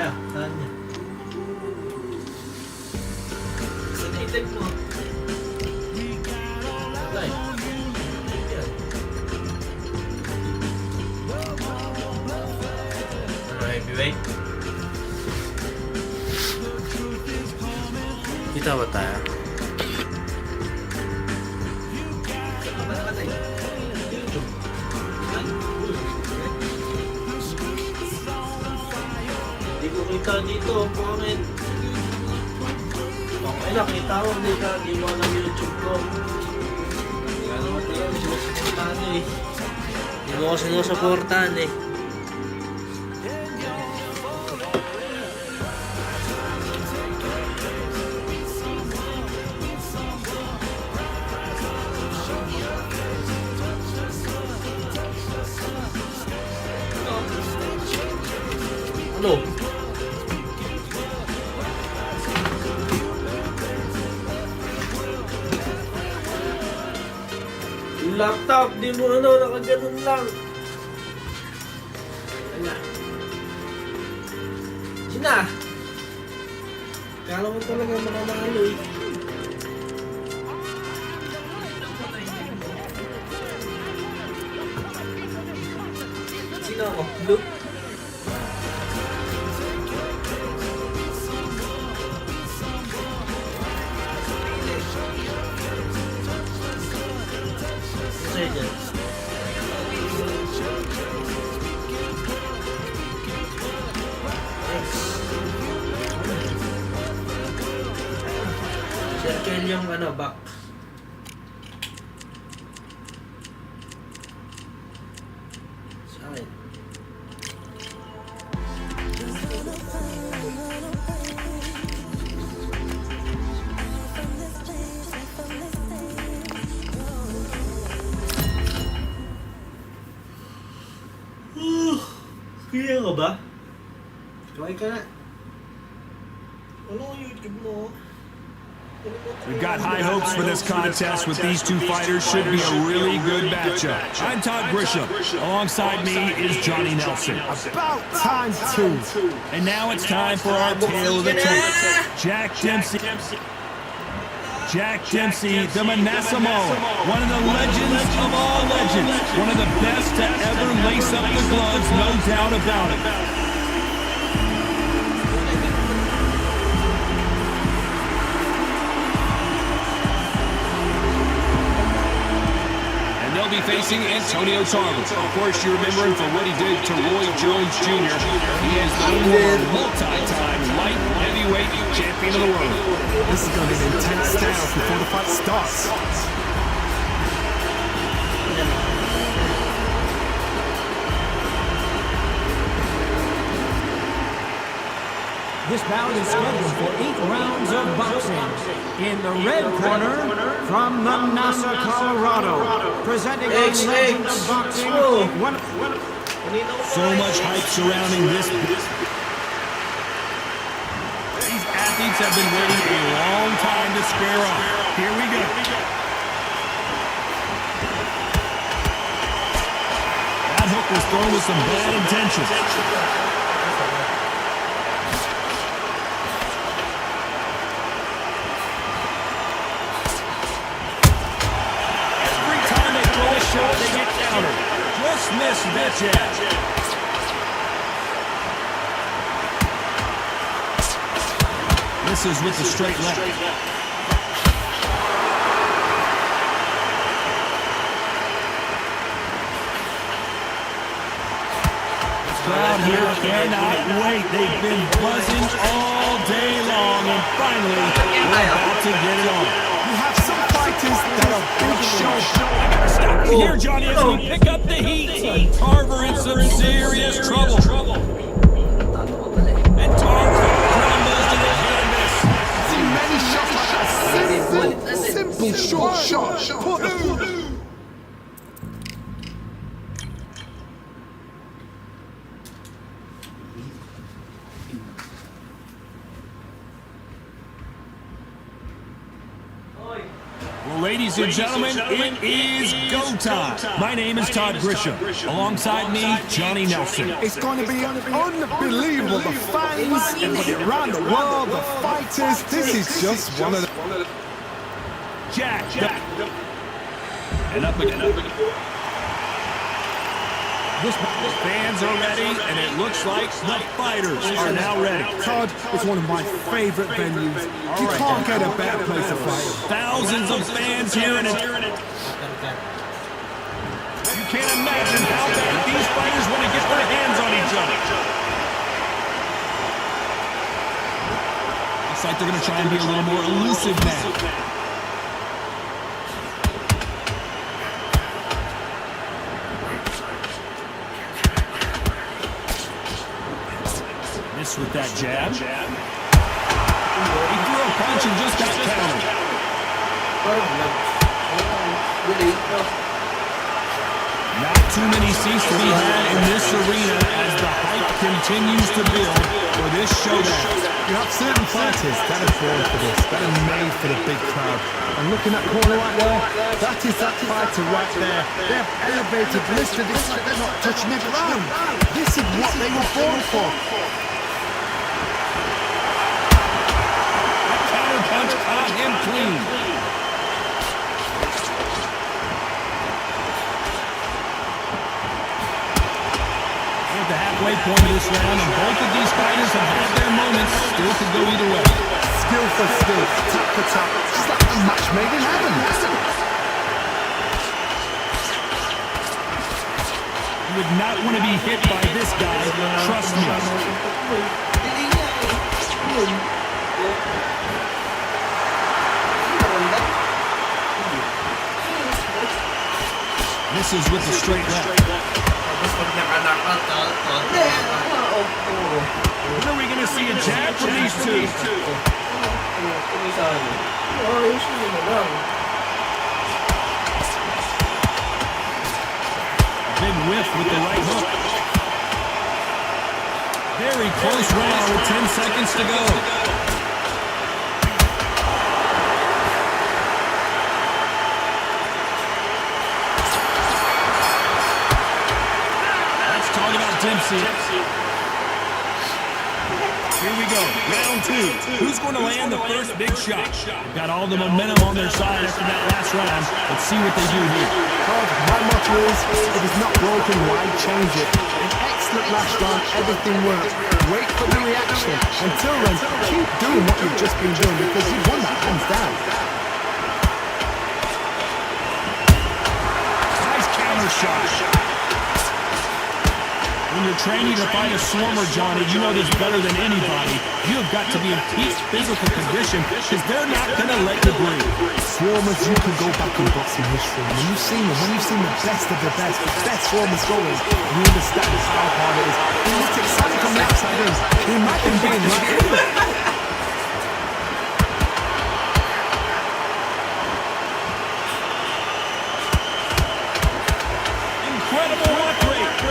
niya. Saan niya? Saan na item mo? Wala eh. Yan. Ano, heavyweight? Kita ba tayo? Saan ba nakatay? YouTube. Yan. Hindi ko kita dito, comment. Okay lang, kita ko, hindi mo alam YouTube ko. Kaya naman tayo, sinusuportahan eh. Hindi mo ko sinusuportahan eh. Ano? Yung laptop, di mo nakaganon lang. Ano? Sina? Kala mo talaga mananalo eh. Sino ako? Luke? Sa'yo dyan. Circle yung back. Sa akin. Kaya ka ba? Try ka na. Ano ang YouTube mo? We've got high hopes for this contest with these two fighters. Should be a really good matchup. I'm Todd Grisham. Alongside me is Johnny Nelson. About time too. And now it's time for our tale of the tape. Jack Dempsey. Jack Dempsey, the Manassamo, one of the legends of all legends. One of the best to ever lace up the gloves, no doubt about it. They'll be facing Antonio Tarver. Of course, you remember him for what he did to Roy Jones Jr. He is the former multi-time light heavyweight champion of the world. This is going to be an intense standoff before the fight starts. This bout is scheduled for 8 rounds of boxing. In the red corner, from Manassas, Colorado, presenting a legend of boxing. So much hype surrounding this. These athletes have been waiting a long time to square off. Here we go. That hook was thrown with some bad intentions. They get countered. Just missed that jab. Misses with the straight left. This crowd here cannot wait. They've been buzzing all day long, and finally, we're about to get it on. You have some fighters that are big show. Stop you here, Johnny, as we pick up the heat. Tarver in some serious trouble. And Tarver crumbles to the canvas. See many shots like that. Simple short. Put Well, ladies Ladies and gentlemen, it is go time. My name is Todd Grisham. Alongside me, Johnny Nelson. It's going to be unbelievable. The fans, everybody around the world, the fighters. This is just one of the... Jack. And up again. The fans are ready, and it looks like the fighters are now ready. Todd, it's one of my favorite venues. You can't get a better place to fight. Thousands of fans here, and you can't imagine how bad these fighters want to get their hands on each other. Looks like they're going to try and be a little more elusive now. With that jab. He threw a punch and just got countered. Not too many seats to be had in this arena as the hype continues to build for this showdown. You have certain fighters that are born for this, that are made for the big crowd. And looking at that corner right there, that is that fighter right there. They have elevated, lifted, it's like they're not touching the ground. This is what they were born for. Punch caught him clean. We're at the halfway point of this round, and both of these fighters have had their moments. Still could go either way. Skill for skill, tap for tap. It's like a match made in heaven. You would not want to be hit by this guy. Trust me. Misses with the straight left. When are we going to see a jab from these two? Big whiff with the right hook. Very close round with 10 seconds to go. Dempsey. Here we go, round two. Who's going to land the first big shot? They've got all the momentum on their side after that last round. Let's see what they do here. My motto is, if it's not broken, why change it? An excellent last round, everything works. Wait for the reaction. Until then, keep doing what you've just been doing because you've won that hands down. Nice counter shot. When you're training to fight a swarmer, Johnny, you know this better than anybody. You have got to be in peak physical condition because they're not going to let you breathe. Swarmers, you can go back in boxing history. When you've seen them, when you've seen the best of the best swarmers going, you understand how hard it is. It looks exciting from the outside in. He might have been right in. Incredible work rate.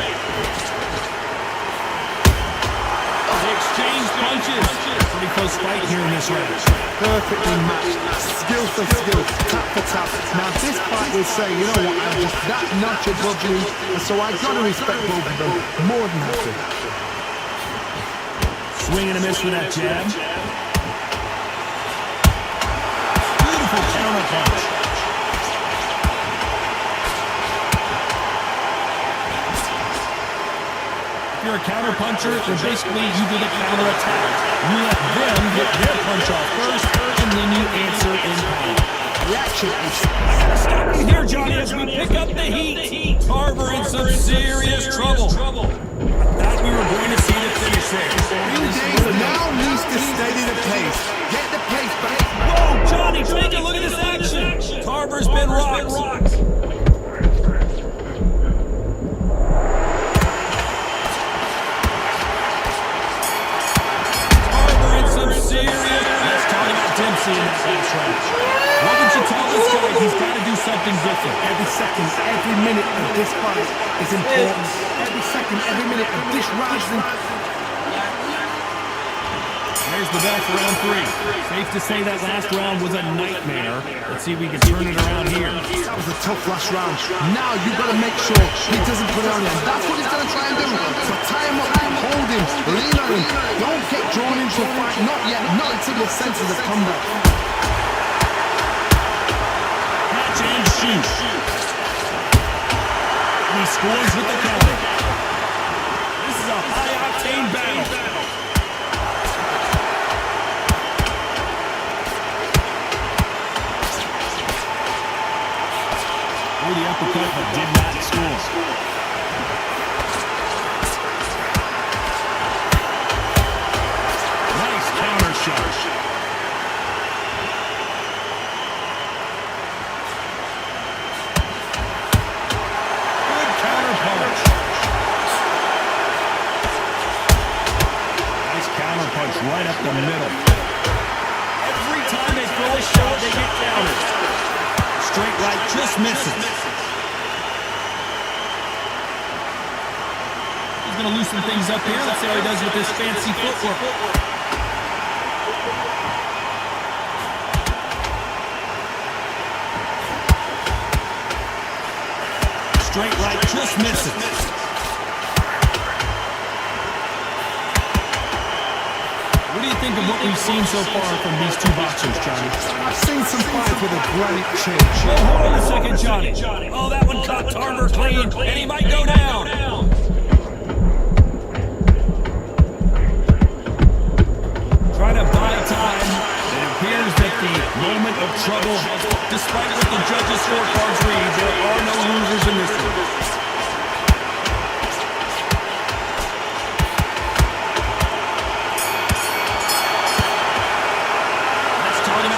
Exchange punches. Pretty close fight here in this round. Perfectly matched, skill for skill, tap for tap. Now this fight will say, you know what, I'm just that notch above you, and so I've got to respect both of them more than happy. Swing and a miss with that jab. Beautiful counter punch. If you're a counter puncher, then basically you do the counter attack. You let them get their punch off first, and then you answer in kind. Reaction is... I gotta stop you here, Johnny, as we pick up the heat. Tarver in some serious trouble. I thought we were going to see the finish there. New Days now needs to steady the pace. Get the pace back. Whoa, Johnny, take a look at this action. Tarver's been rocked. Let's talk about Dempsey in that last round. What would you tell this guy? He's got to do something different. Every second, every minute of this fight is important. Every second, every minute of this round is important. There's the bell for round 3. Safe to say that last round was a nightmare. Let's see if we can turn it around here. That was a tough last round. Now you've got to make sure he doesn't put it on you. And that's what he's going to try and do. So tie him up, hold him, lean on him. Don't get drawn into a fight. Not yet. Not until your senses have come back. Catch and shoot. He scores with the counter. This is a high-octane battle. Oh, the uppercut, but did not score. Nice counter shot. Good counter punch. Nice counter punch right up the middle. Every time they throw a shot, they get countered. Straight right, just misses. He's going to loosen things up here. Let's see how he does with this fancy footwork. Straight right, just misses. What do you think of what we've seen so far from these two boxers, Johnny? I've seen some fights with a granite chin. Oh, hold on a second, Johnny. Oh, that one caught Tarver clean, and he might go down. Trying to buy time. It appears that the moment of trouble, despite what the judges' scorecards read, there are no losers in this one.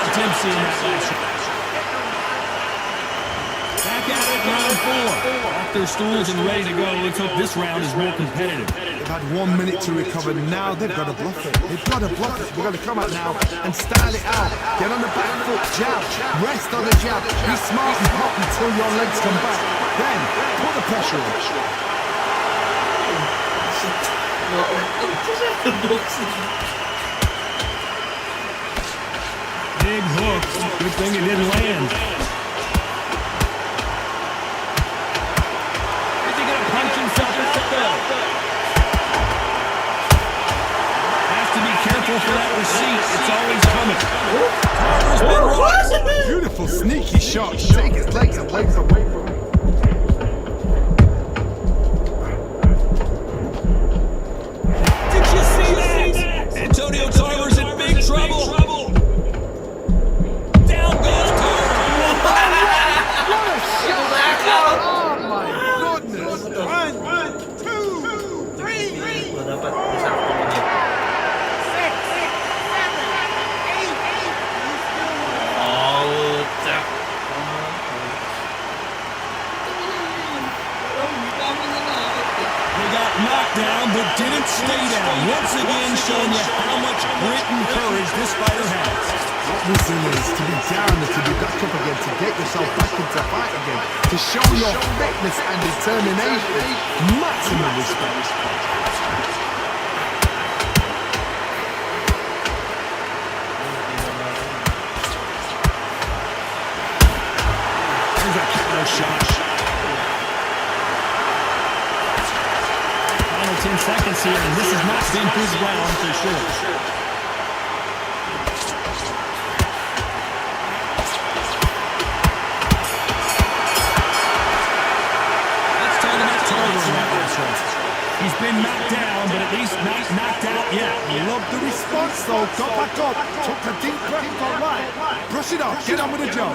Dempsey in that last round. Back at it, round 4. Off their stools and ready to go. Let's hope this round is more competitive. They've had 1 minute to recover. Now they've got to bluff it. They've got to bluff it. We're going to come out now and style it out. Get on the back foot, jab. Rest on the jab. Be smart and pop until your legs come back. Then, put the pressure on. Big hook. Good thing it didn't land. Is he going to punch himself in the bell? Has to be careful for that receipt. It's always coming. Tarver's been right. Beautiful, sneaky shot. Take his legs away from him. Did you see that? Antonio Tarver's in big trouble. Down goes Tarver. Oh my goodness. 1, 2, 3. So, dapat isakto mo niya. Oh, tsak. They got knocked down but didn't stay down. Once again showing you how much grit and courage this fighter has. What we've seen is to be down and to be back up again, to get yourself back into fight again, to show your fitness and determination. Maximum respect. There's a counter shot. Final 10 seconds here, and this has not been his round for sure. He's been knocked down, but at least not knocked out yet. Love the response though. Got back up. Took a deep breath. Got right. Brush it off. Get on with the job.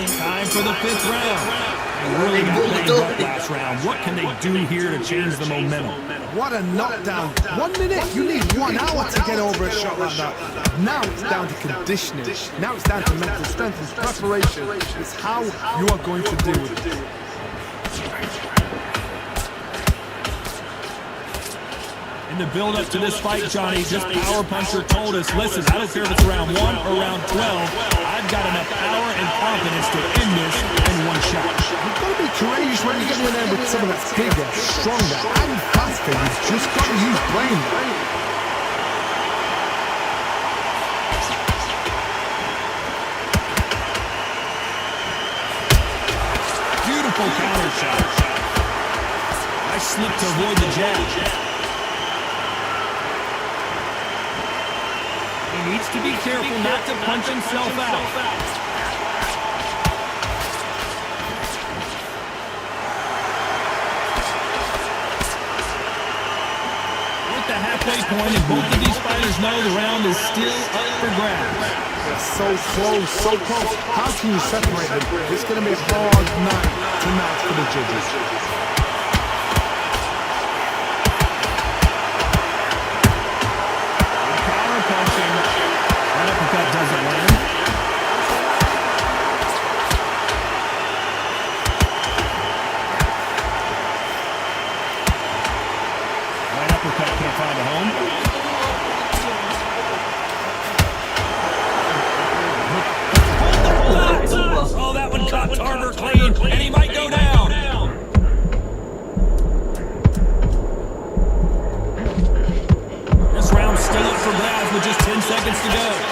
Time for the 5th round. They really got banged up last round. What can they do here to change the momentum? What a knockdown. 1 minute. You need 1 hour to get over a shot like that. Now it's down to conditioning. Now it's down to mental strength and preparation. It's how you are going to deal with it. In the build-up to this fight, Johnny, this power puncher told us, listen, I don't care if it's round 1 or round 12, I I've got enough power and confidence to end this in one shot. You've got to be courageous when you get in there with someone that's bigger, stronger, and faster. You've just got to use brain. Beautiful counter shot. I slipped to avoid the jab. He needs to be careful not to punch himself out. We're at the halfway point, and both of these fighters know the round is still up for grabs. They're so close, so close. How can you separate them? It's going to be a hard night tonight for the judges. That doesn't land. Right uppercut can't find a home. Oh, that one caught Tarver clean, and he might go down. This round's still up for grabs with just 10 seconds to go.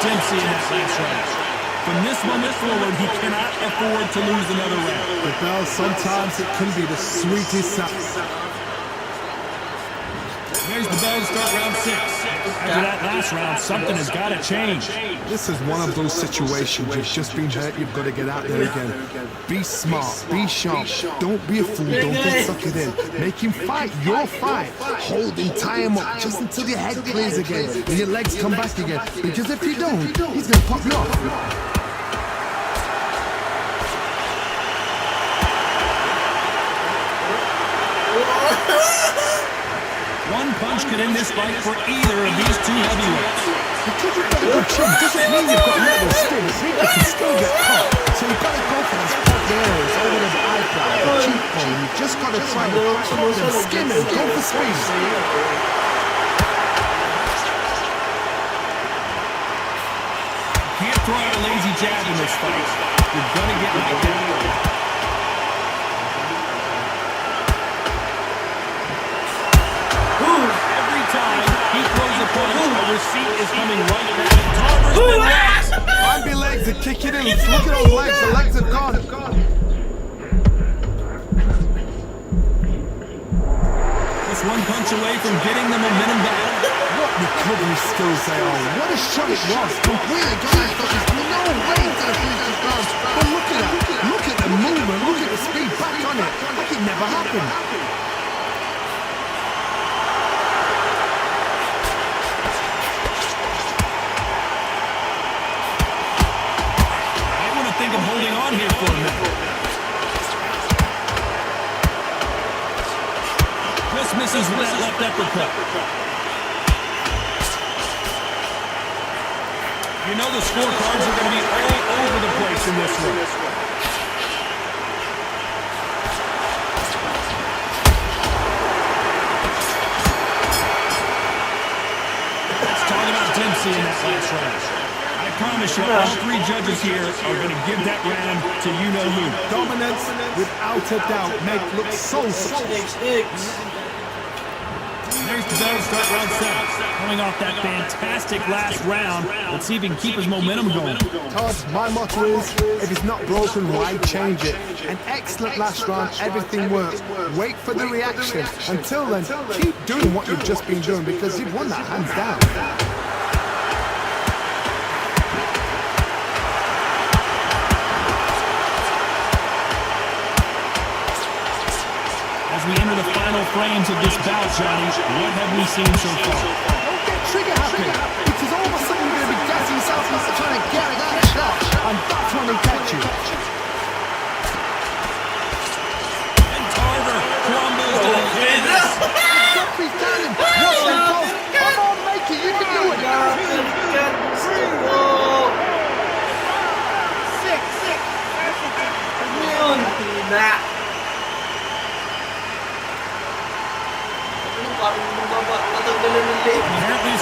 Dempsey in that last round. From this moment forward, he cannot afford to lose another round. The bell, sometimes it can be the sweetest sound. There's the bell to start round 6. After that last round, something has got to change. This is one of those situations. You've just been hurt, you've got to get out there again. Be smart, be sharp. Don't be a fool, don't get suck it in. Make him fight your fight. Hold him, tie him up just until your head clears again and your legs come back again. Because if you don't, he's going to pop you off. One punch could end this fight for either of these two heavyweights. Because you've got a good chin doesn't mean you've got little skin. People can still get caught. So you've got to go for those pop areas over the eyebrow, the cheekbone. You've just got to try to pop them, skim and go for speed. Can't throw out a lazy jab in this fight. You're going to get knocked down. He throws a punch, a receipt is coming right back. Tarver's been lost. Bambi legs are kicking in. Look at those legs. The legs have gone. Just one punch away from getting the momentum back. What recovery skills they are. What a shot it was. Completely gone. There's no way to the previous round. But look at that. Look at the movement. Look at the speed back on it. Like it never happened. I'm holding on here for a minute. Chris misses with that left uppercut. You know the scorecards are going to be all over the place in this one. Let's talk about Dempsey in that last round. I promise you, all three judges here are going to give that round to you-know-who. Dominance, without a doubt, make look so successful. There's the bell to start round 7. Coming off that fantastic last round, let's see if he can keep his momentum going. Todd, my motto is, if it's not broken, why change it? An excellent last round, everything worked. Wait for the reaction. Until then, keep doing what you've just been doing because you've won that hands down. As we enter the final frames of this bout, Johnny, what have we seen so far? Don't get trigger happy, because all of a sudden you're going to be gassing yourself into trying to get that shot, and that's when they catch you. And Tarver crumbles to the canvas. Jeffrey's down him. Watch that goal. Come on, make it. You can do it. Nah.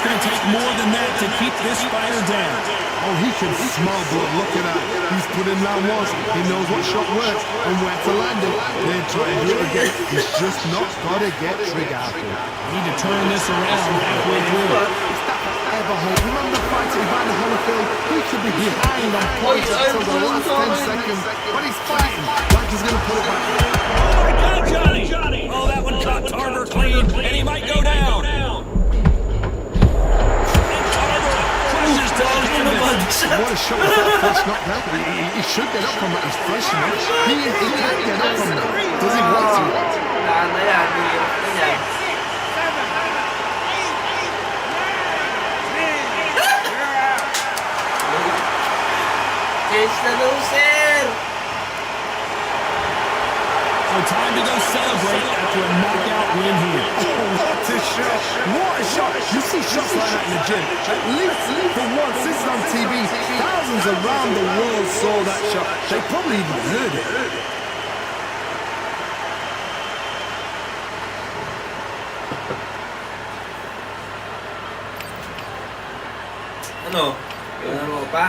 going to take more than that to keep this fighter down. Oh, he can smell blood. Look at that. He's put in round once. He knows what shot works and where to land it. Then try and do it again. He's just not got to get trigger happy. Need to turn this around halfway through. It's that ever hope. Remember the fight at Evander Holyfield? He could be behind on points until the last 10 seconds. But he's fighting like he's going to put it back. Oh, my God, Johnny! Oh, that one caught Tarver clean, and he might go down. What a shot was that first knockdown. He should get up from that. He's fresh enough. He can get up from that. Does he want to? Daan na yan. Hirap na yan. Change na loser! So time to go celebrate after a knockout win here. What a shot! What a shot! You see shots like that in the gym. At least for once, this is on TV. Thousands around the world saw that shot. They probably even heard it. Ano? Ano mo pa?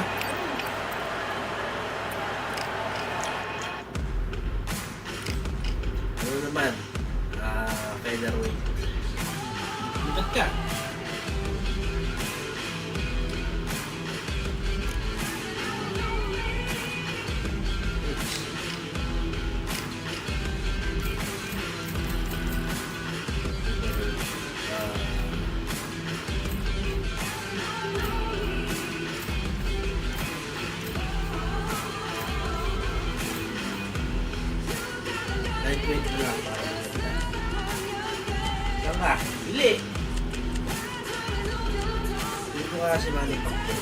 Ano naman? Featherweight. Ba't ka? Lightweight na lang para maganda. Saan ka? Bili! Dito ka si Manny Pacquiao.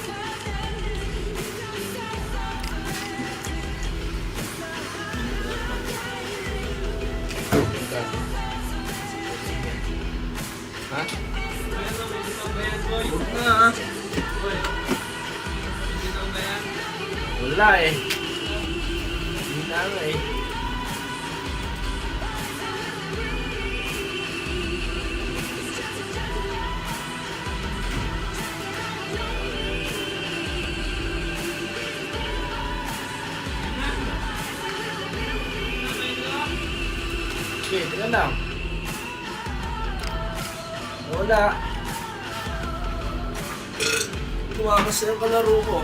Ha? Huwag na ha? Wala eh. Hindi na nga eh. Okay, teka lang. Wala. Tumakas na yung kalaro ko.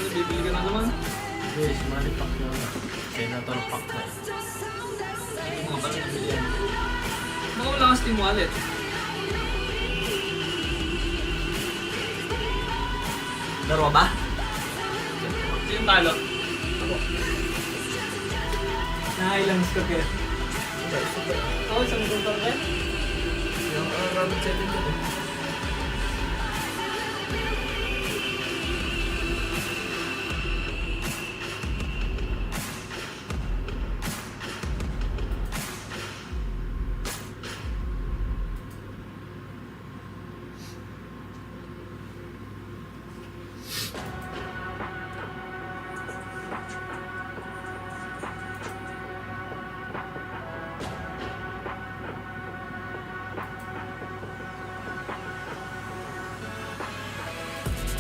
Bibili ka na naman. Okay, si Manny Pacquiao na. Senator Pacquiao. Ito mga ba't nabili yan? Baka wala kang Steam Wallet. Laro ba? Sino talo? Nailangs ka kaya. Oo, isang guntar ka. Yung round 7 yun eh.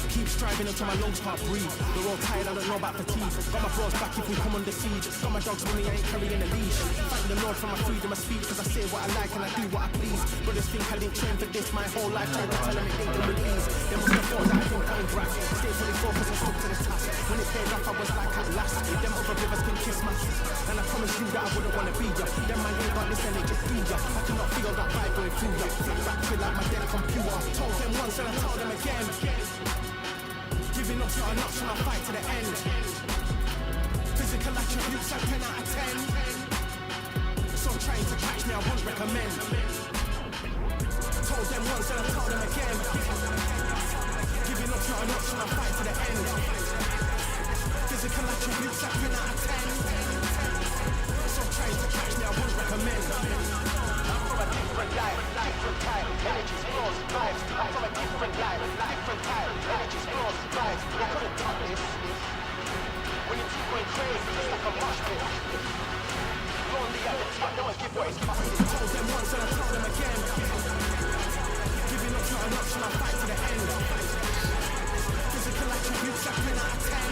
Keep striving until my lungs can't breathe. We're all tired, I don't know about fatigue. Got my bros back if we come under siege. Got my dogs with me, I ain't carrying a leash. Thank the Lord for my freedom of speech, cause I say what I like and I do what I please. Brothers think I didn't train for this my whole life, trying to tell them it ain't done with ease. They must have thought that I think I'm grass. Stay fully focused and stuck to the task. When it paid off, I was like at last. Them other rivers can kiss my ass. And I promise you that I wouldn't wanna be ya. Them man ain't got this and they just do ya. I cannot feel that vibe going through ya. Flip back, feel like my dead computer. Told them once and I told them again. Giving up, not an option, I'll fight to the end. Physical attributes, like 10 out of 10. So trying to catch me, I won't recommend. Told them once and I told them again. Giving up, not an option, I'll fight to the end. Physical attributes, like 10 out of 10. So trying to catch recommend. I'm from a different life, different type, energies, flows, vibes. I'm from a different life, different type, energies, flows, vibes. They couldn't top this. When you keep going crazy, it's like a mosh pit. Lonely at the top, no one give what it's possible. Told them once and I told them again. Giving up, not an option, I'll fight to the end. Physical attributes, I 10 out of 10.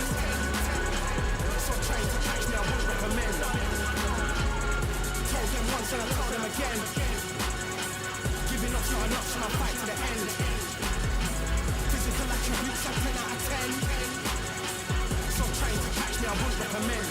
So trying to catch me, I won't recommend. Told them once and I told them again. Giving up, not an option, I'll fight to the end. Physical attributes, I 10 out of 10. So trying to catch me, I won't recommend.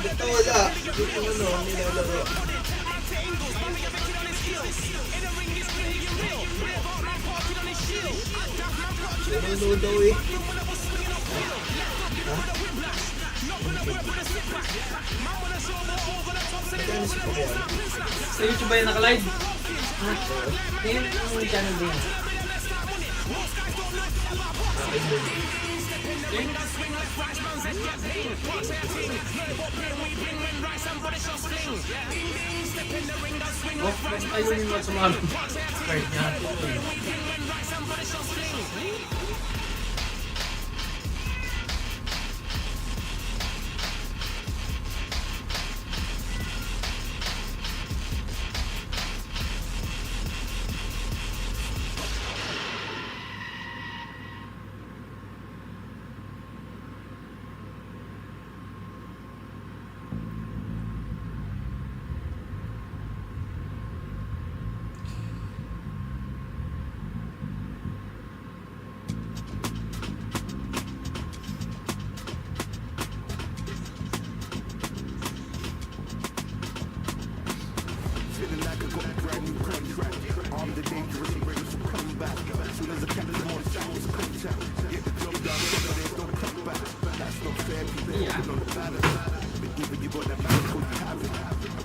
Ito wala. Yung ano, nilalaro. Nanonood daw eh. Ha? Magkano si Pokemon? Sa YouTube ba yung naka-live? Tingin mo yung channel din. Ayaw yung magsumalo. Right niya. Feeling like I got a brand new contract. I'm the dangerous and ready to come back. As soon as I catch them on showers, contact. Get the job done, so they don't come back. That's not fair, people working on the balance. Been giving you what that man called talent.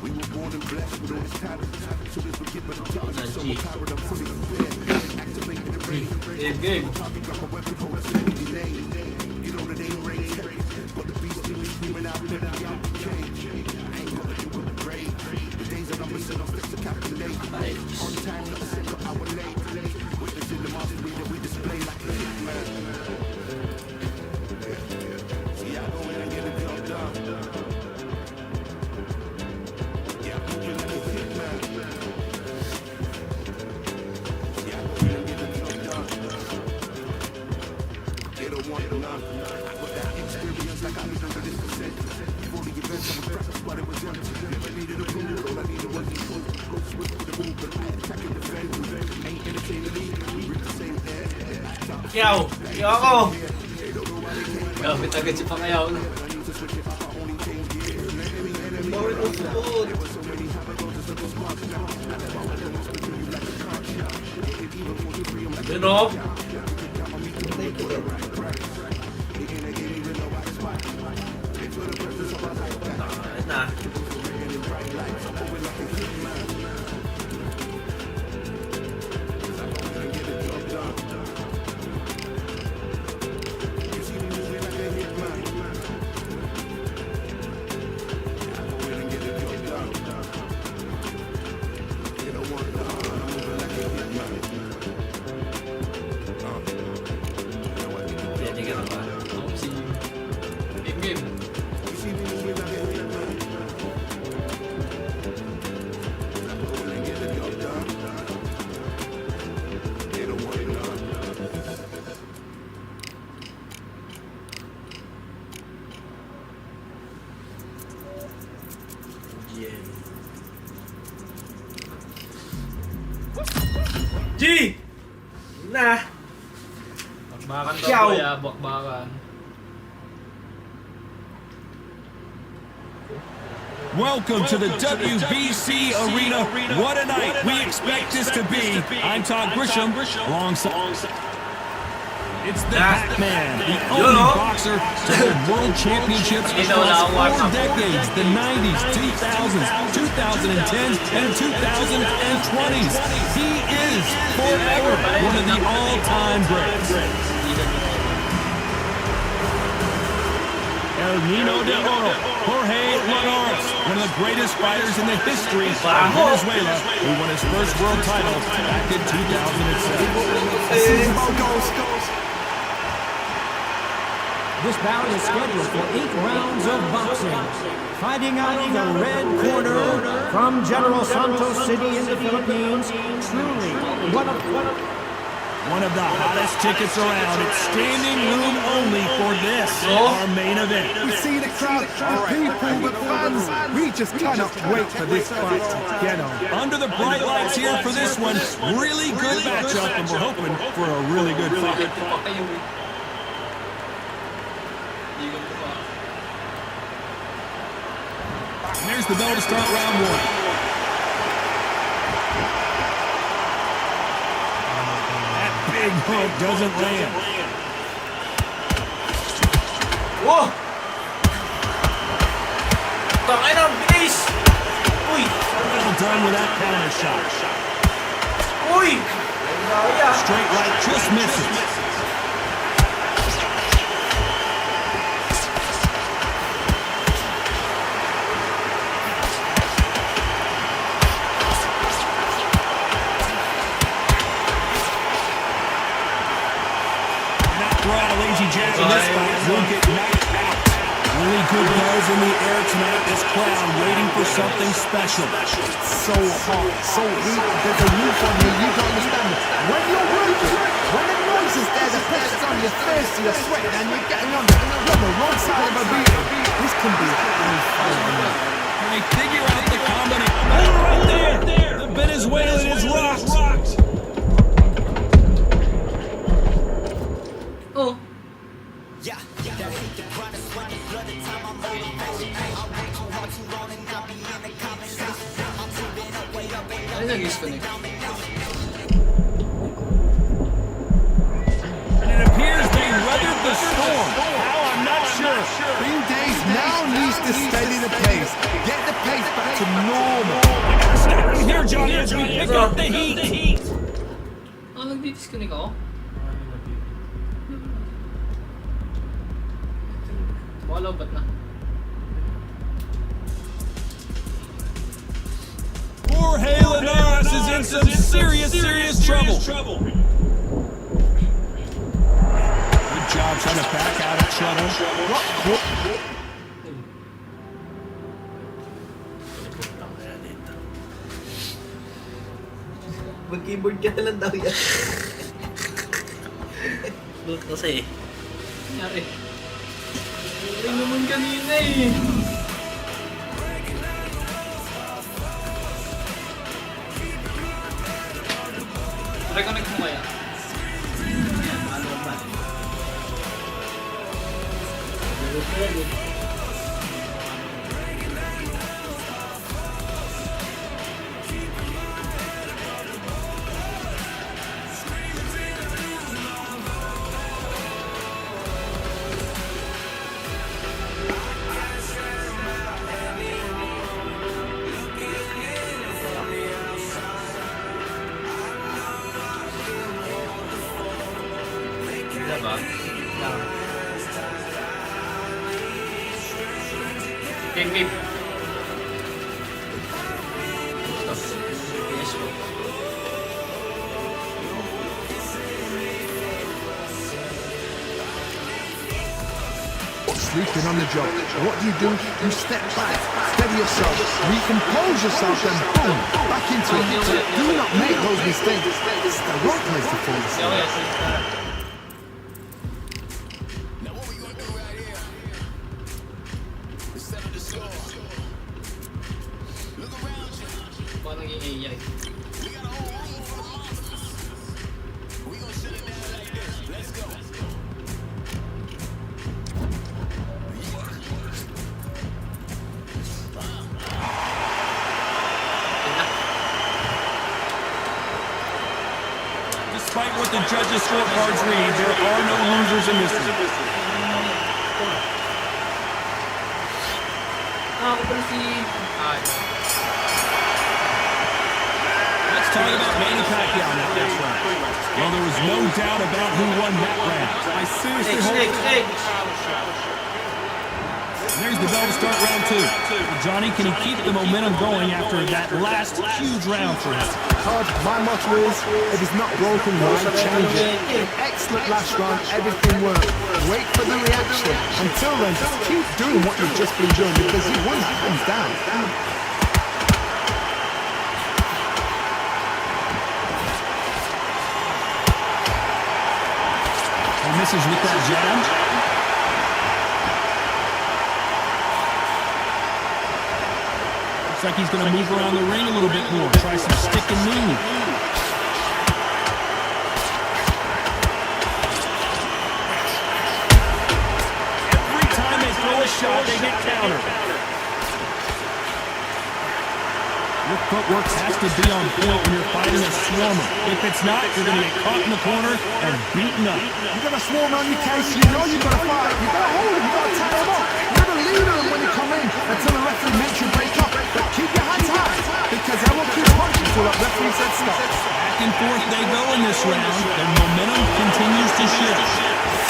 We were born and blessed with all this talent. So this will give us a chance. So we're powered up, fully prepared. Activating the brain. Game. Talking about my weapon, hold us in the lane. You know that they ain't ready. Got the beast in me screaming out, let me out the cage. I ain't got to do with the grave. The days are numbers and I'm fit to calculate. On time, not a single hour late. Witnessing the mastery that we display like a hitman. See, I go in and get the job done. Yeah, I'm moving like a hitman. See, I go in and get the job done. They don't want none. I got that experience like I need to this percent. Before the event, I was practiced while it was empty. Never needed a clue, all I needed was the food. Go swift with the move, but I attack and defend. Ain't entertaining the league, we reach the same air. Yaw! Yaw ako! Gamit agad si Pakayaw na. Bakit mo support? Pero, Thank you. na. G! Na! Bakbakan daw Ciao. kuya, bakbakan. Welcome to the WBC Arena. What a night we expect this to be. I'm Todd Grisham, alongside. It's the Pac-Man, the only boxer to hold world championships across 4 decades, the 90s, 2000s, 2010s, and 2020s. He is forever one of the all-time greats. El Nino de Oro, Jorge Linares, one of the greatest fighters in the history of Venezuela, who won his first world title back in 2007. This bout is scheduled for 8 rounds of boxing. Fighting out of the red corner from General Santos City in the Philippines, truly one of the hottest tickets around. It's standing room only for this, our main event. We see the crowd, the people, the fans. We just cannot wait for this fight to get on. Under the bright lights here for this one, really good matchup, and we're hoping for a really good fight. And there's the bell to start round 1. That big hook doesn't land. Wow! Tangay na, bilis! Uy! Well done with that counter shot. Uy! Straight right just misses. Jab in this fight will get knocked out. Really good buzz in the air tonight. This crowd waiting for something special. So hot, so heat. There's a roof on you. You don't understand it. When you're working, when the noise is there, the pressure's on your face, you're sweating, and you're getting on the wrong side of a beat. This can be a high fight. Can they figure out the combination? Oh, right there! The Venezuelan is rocked. Oh! Ay, nag-disconnect. And it appears they weathered the storm. How? I'm not sure. Green Days now needs to steady the pace. Get the pace back to normal. Stop right here, Johnny, as we pick up the heat. Oh, nag-disconnect ako? Wala, ba't na? Jorge Linares is in some serious trouble. Good job trying to back out of trouble. Mag-keyboard ka na lang daw yan. Loot kasi eh. Nangyari. Ay naman kanina eh. Reconnect mo kaya? Yan, ano ba? Diba? Game. Ito. Yes po. Sleeping on the job. What do? You step back, steady yourself, recompose yourself, and boom, back into it. Do not make those mistakes. This is the wrong place to fall asleep. Parang naging AI. Despite what the judges' scorecards read, there are no losers in this one. Ako pala si... Let's talk about Manny Pacquiao now. That's right. Well, there was no doubt about who won that round. I seriously hope... There's the bell to start round 2. Well, Johnny, can he keep the momentum going after that last huge round for him? Todd, my motto is, if it's not broken, why change it? Excellent last round, everything worked. Wait for the reaction. Until then, just keep doing what you've just been doing because you won that hands down. He misses with that jab. Looks like he's going to move around the ring a little bit more. Try some stick and move. Every time they throw a shot, they get countered. Your footwork has to be on point when you're fighting a swarmer. If it's not, you're going to get caught in the corner and beaten up. You got a swarm on your case, you know you got to fight. You got to hold him, you got to tie him up. You got to lead him when you come in until the referee makes you break up. But keep your hands high because I will keep punching until the referee says stop. Back and forth they go in this round. The momentum continues to shift.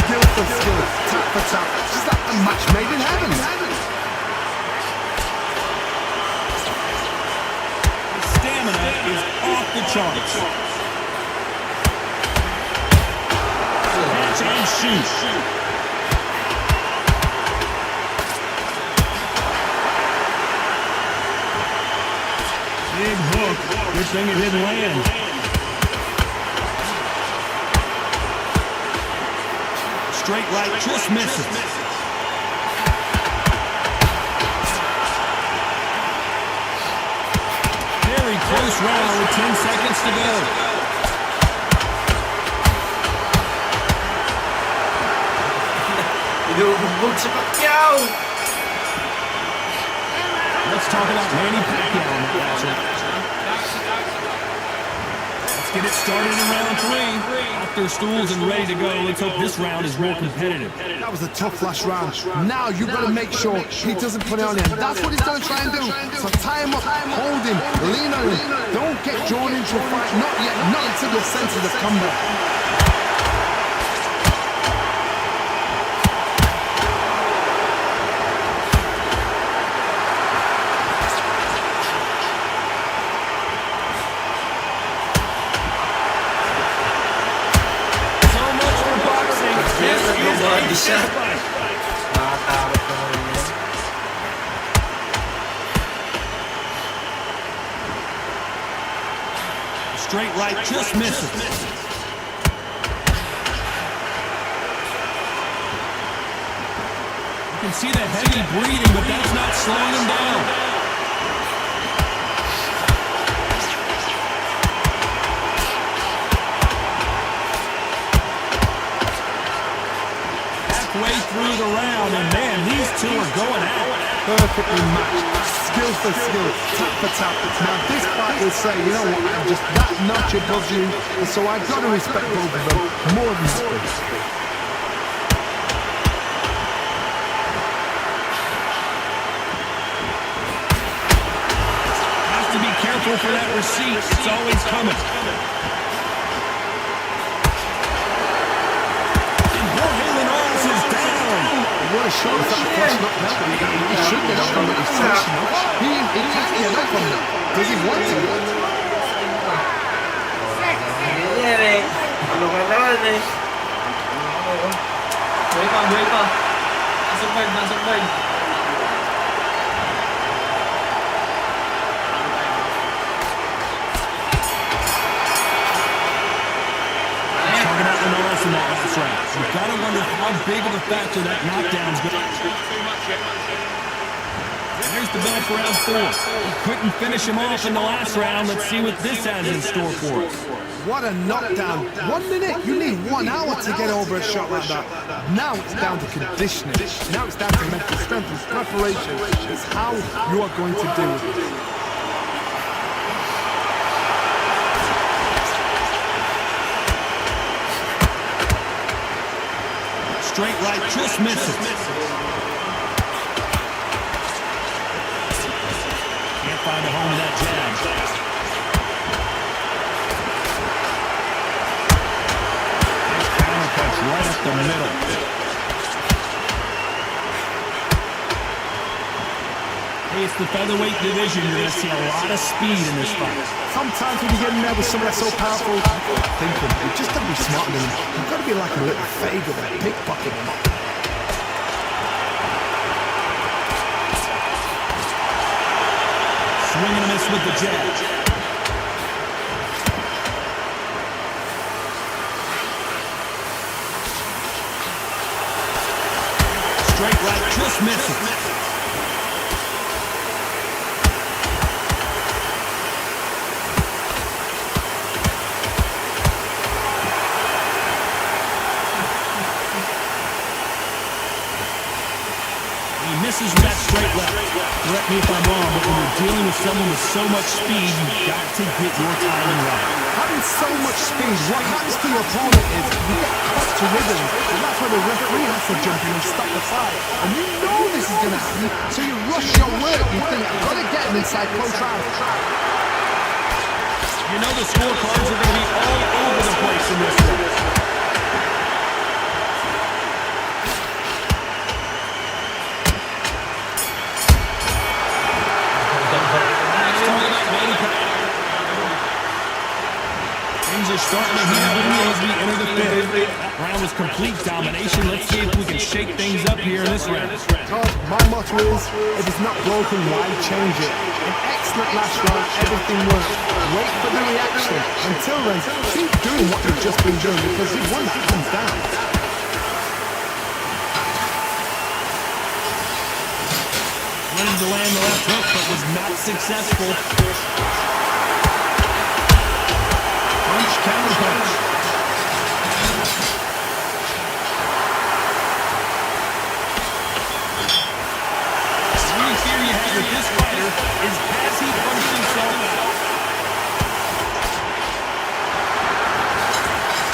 Skill for skill, tap for tap. Just like a match made in heaven. Stamina is off the charts. Catch and shoot. Big hook. Good thing it didn't land. Straight right, just misses. Very close round with 10 seconds to go. Inuubugbog si Pacquiao! Let's talk about Manny Pacquiao on that last round. Let's get it started in round 3. Off their stools and ready to go. Let's hope this round is more competitive. That was a tough last round. Now you've got to make sure he doesn't put it on him. That's what he's going to try and do. So tie him up, hold him, lean on him. Don't get drawn into a fight. Not yet. Not until your senses have come back. Body shot. Nakatakot naman yun. Straight right, just misses. You can see that heavy breathing, but that's not slowing him down. Way through the round, and man, these two are going at it. Perfectly matched, skill for skill, tap for tap. Now this fight will say, you know what, I'm just that notch above you, and so I've got to respect both of them more than happy. Has to be careful for that receipt. It's always coming. What a shot, is that flash knocked out? He should get up from it, he's flashing up. He can't get up from it. Does he want to? Yan eh. Ano ka naman eh. Buhay pa. Nasang bird. Talking about Linares in that last round. You've got to wonder how big of a factor that knockdown's going to be. Here's the bell for round 4. He couldn't finish him off in the last round. Let's see what this has in store for us. What a knockdown. 1 minute, you need 1 hour to get over a shot like that. Now it's down to conditioning. Now it's down to mental strength and preparation. It's how you are going to do it. straight right, just misses. Can't find a home with that jab. Nice counter punch right up the middle. Hey, it's the featherweight division. You're going to see a lot of speed in this fight. Sometimes when you get in there with someone that's so powerful, thinking, you just got to be smart with him. You've got to be like a little faggot and pickpocket him. Swing and a miss with the jab. Straight right, just misses. Misses with that straight left. Correct me if I'm wrong, but when you're dealing with someone with so much speed, you've got to get your timing right. Having so much speed, what happens to your opponent is you get caught to rhythm, and that's where the referee has to jump in and stop the fight. And you know this is going to happen, so you rush your work. You think, I've got to get him inside close round. You know the scorecards are going to be all over the place in this one. Things are starting to heat up as we enter the fifth. That round was complete domination. Let's see if we can shake things up here in this round. Todd, my motto is, if it's not broken, why change it? An excellent last round, everything worked. Wait for the reaction. Until then, keep doing what you've just been doing, because you won that hands down. Wanted to land the left hook, but was not successful. Punch, counter punch. The only fear you have with this fighter is has he punched himself out?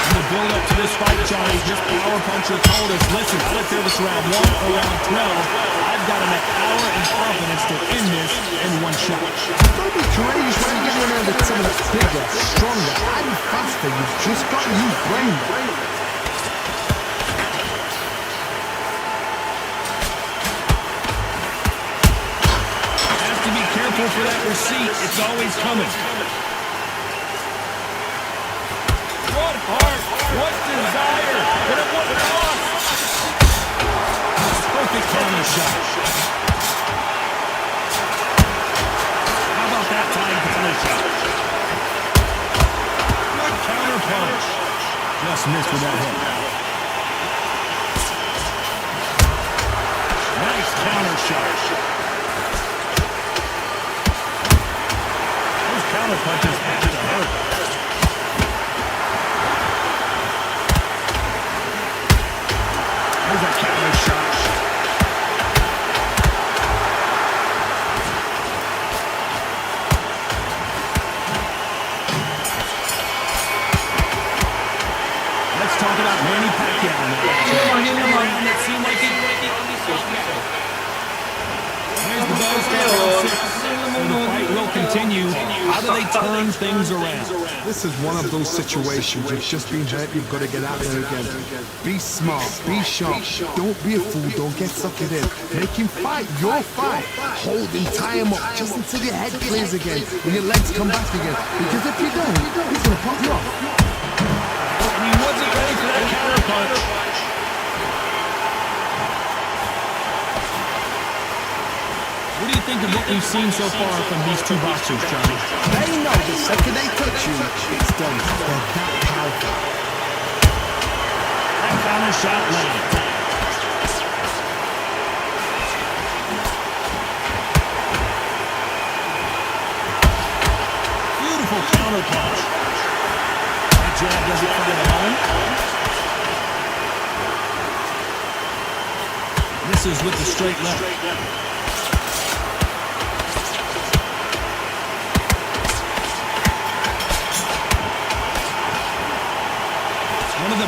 In the build-up to this fight, Johnny, this power puncher told us, listen, I don't care if it's round 1 or round 12, I've got enough power and confidence to end this in one shot. You've got to be courageous when you get in there with someone that's bigger, stronger, and faster. You've just got to use brain. Have to be careful for that receipt. It's always coming. What heart, what desire, but at what cost? Perfect counter shot. How about that time counter shot? Good counter punch. Just missed with that hook. Nice counter shot. Those counter punches have to hurt. There's a counter shot. Let's talk about Manny Pacquiao now. That seemed like it. There's the bell start round 6. And the fight will continue. How do they turn things around? This is one of those situations. You've just been hurt. You've got to get out there again. Be smart. Be sharp. Don't be a fool. Don't get sucked in. Make him fight your fight. Hold him. Tie him up just until your head clears again and your legs come back again. Because if you don't, he's going to pop you off. And he wasn't ready for that counter punch. What do you think of what we've seen so far from these two boxers, Johnny? They know the second they touch you, it's done. They're that powerful. That counter shot lands. Beautiful counter punch. That jab doesn't find a home. Misses with the straight left. One of the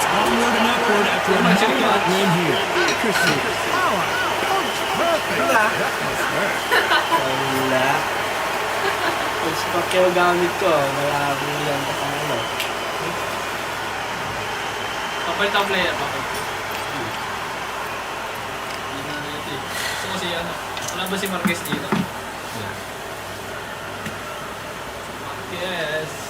It's onward and upward after a knockout win here. Accuracy, power, punch, perfect. Wala. Mas Pacquiao gamit ko. Malabo yan katalo. Papalit ang player, papalit. Hindi na ito eh. Gusto ko si ano. Wala ba si Marquez dito? Marquez.